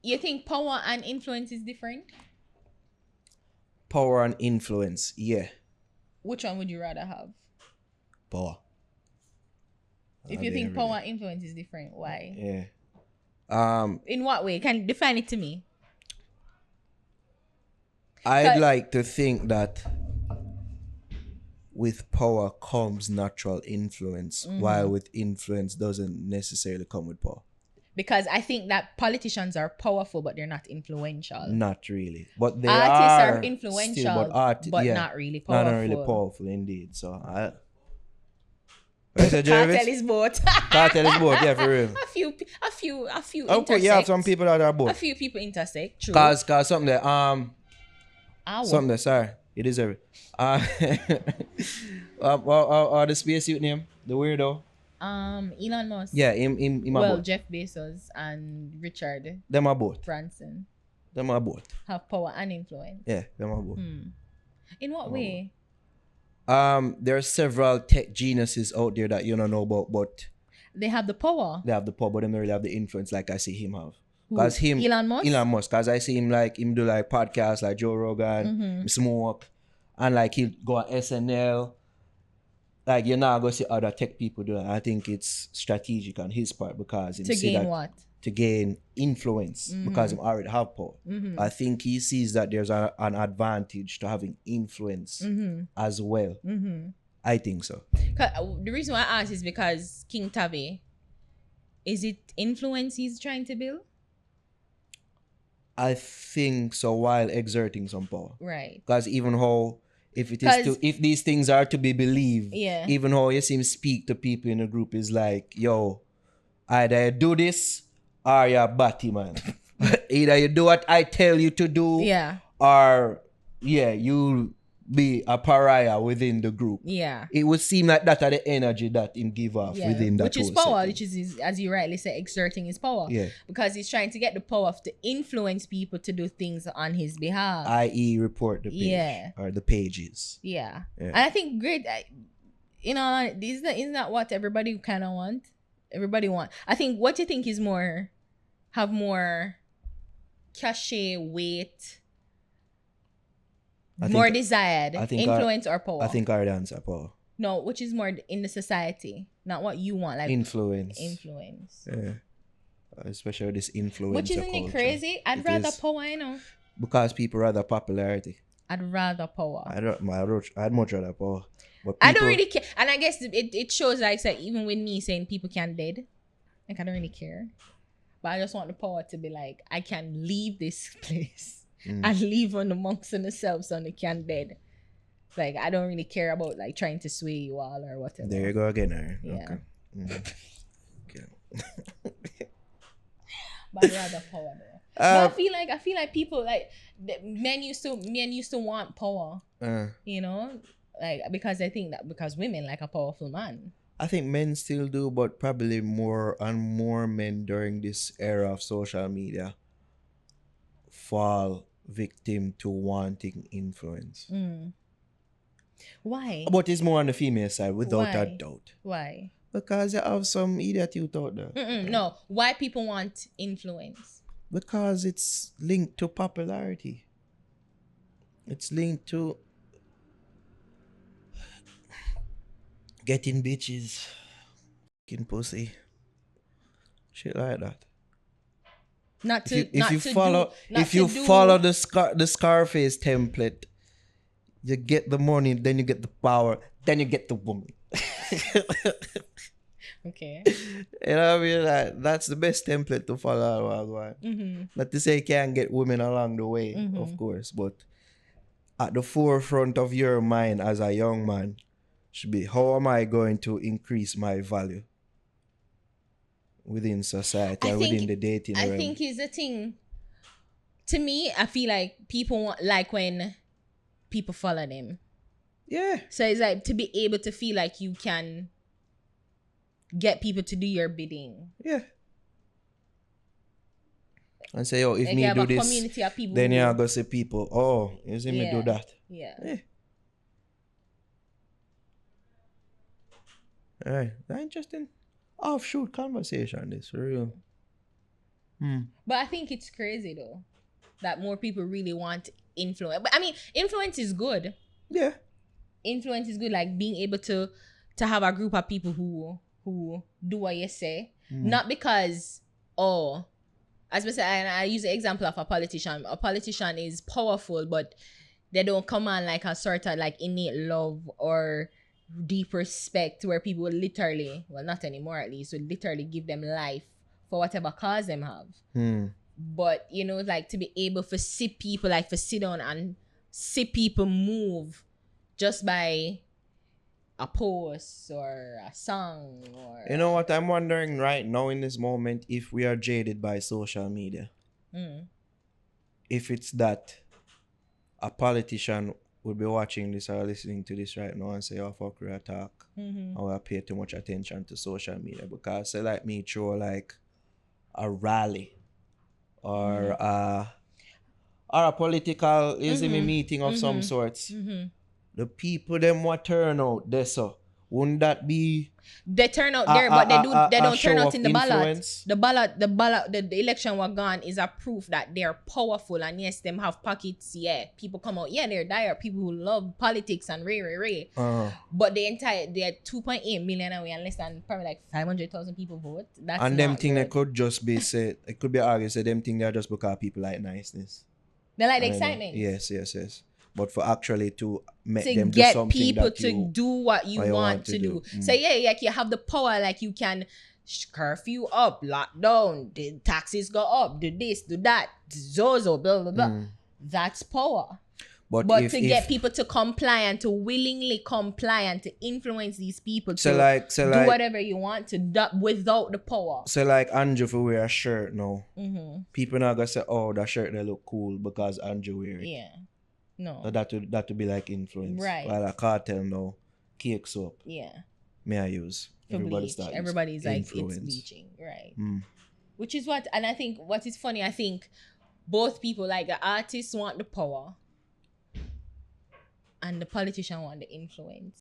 You think power and influence is different? Power and influence, yeah. Which one would you rather have? Power. If I'll you be think every day. power and influence is different, why? Yeah. In what way? Can you define it to me? I'd 'Cause- like to think that with power comes natural influence, while with influence doesn't necessarily come with power. Because I think that politicians are powerful, but they're not influential. Not really, but they Artists are are influential, still, but yeah, not really not powerful. really powerful indeed. So I. Where's the Jervis? Cartel is both. Cartel is both, yeah, for real. a few Oh, intersect. you have some people that are A both. few people intersect. True. Cause something there, Ow. something there, sorry, you deserve it. Or the spacesuit name, the weirdo. Elon Musk. Yeah, him Well, both. Jeff Bezos and Richard Them are both. Branson Them are both. have power and influence. Yeah, them are both. In what way? There are several tech geniuses out there that you don't know about, but They have the power. they have the power, but they don't really have the influence like I see him have. Who? Cause him, Elon Musk? cause I see him do like podcasts like Joe Rogan, smoke, and like he'll go on SNL. Like you're not gonna see other tech people do that. I think it's strategic on his part because him To see gain that what? to gain influence because him already have power. I think he sees that there's an advantage to having influence as well. I think so. The reason why I ask is because King Tavi, is it influence he's trying to build? I think so while exerting some power. Right. Because even how if these things are to be believed, Yeah. even how you see him speak to people in the group is like, yo, either you do this or you're batty, man. Either you do what I tell you to do, Yeah. or you'll be a pariah within the group. Yeah. It would seem like that are the energy that him give off Yeah. within that Which is whole power, setting. which is, as you rightly say, exerting his power. Yeah. Because he's trying to get the power to influence people to do things on his behalf. i.e. report the page. Yeah. Or the pages. Yeah. Yeah. And I think great, isn't that what everybody kind of want? Everybody want. I think what you think is have more cachet, weight, more desired, influence or power? I think our answer power. No, which is more in the society, not what you want, like Influence. influence. Yeah. Especially this influencer Which isn't culture. it crazy? I'd rather power, you know. Because people rather popularity. I'd rather power. I'd much rather power. But I don't really care, and I guess it shows like even with me saying people can dead, like I don't really care, but I just want the power to be like I can leave this place and leave on the monks and themselves on the can dead. Like I don't really care about like trying to sway you all or whatever. There you go again, Ari. Yeah. Okay. Okay. But I'd rather power though. But I feel like people like men used to want power. You know, like because I think that because women like a powerful man. I think men still do, but probably more and more men during this era of social media fall victim to wanting influence. Why? But it's more on the female side, without a Why? doubt. Why? Because you have some idiot youth out there. No. Why people want influence? Because it's linked to popularity. It's linked to getting bitches, getting pussy, shit like that. If you follow the Scarface template, you get the money, then you get the power, then you get the woman. Okay. You know what I mean? Like, that's the best template to follow. Not to say you can't get women along the way, of course, but at the forefront of your mind as a young man should be, how am I going to increase my value within society or within the dating realm? I think is the thing. To me, I feel like people want like when people follow them. Yeah. So it's like to be able to feel like you can get people to do your bidding. Yeah. And say, oh, if Like me you have do a this, community of people then who- you're going to see people, oh, you see me do that. Yeah. All right. That's interesting. Offshoot conversation, this, for real. But I think it's crazy though that more people really want influence. But I mean, influence is good. Yeah. Influence is good, like being able to have a group of people who do what you say, not because as I said, and I use the example of a politician. A politician is powerful, but they don't come on like a sort of like innate love or deep respect where people will literally, well, not anymore at least, will literally give them life for whatever cause them have. But you know, like to be able to see people, like to sit down and see people move just by a post or a song or... You know what I'm wondering right now in this moment, if we are jaded by social media. If it's that a politician would be watching this or listening to this right now and say, oh, fuck, we talk. Or I pay too much attention to social media. Because say like me throw like a rally or a political meeting of some sorts. The people them what turn out there, so wouldn't that be they turn out there, but they don't turn out in the influence? ballot. The election was gone is a proof that they're powerful, and yes, them have pockets. Yeah, people come out. Yeah, they're dire people who love politics and ray. But they're 2.8 million away, and less than probably like 500,000 people vote. That's and them not thing good. they could just be said. It could be argued say them thing they're just because people like niceness. They like the excitement. Yes. But for actually to make to them get do something people that to do what you want to do. So yeah, like you have the power, like you can curfew up, lock down, the taxes go up, do this, do that, zozo, blah blah blah. That's power. But to get people to comply and to willingly comply and to influence these people to do whatever you want to without the power. So like Andrew for wear a shirt now. People not gonna say, oh, that shirt they look cool because Andrew wear it. Yeah. No. So that would be like influence. Right. While a cartel now, cake soap. Yeah. May I use? Everybody's like, it's bleaching. Right. Which is what, and I think what is funny, I think both people, like the artists want the power and the politician want the influence.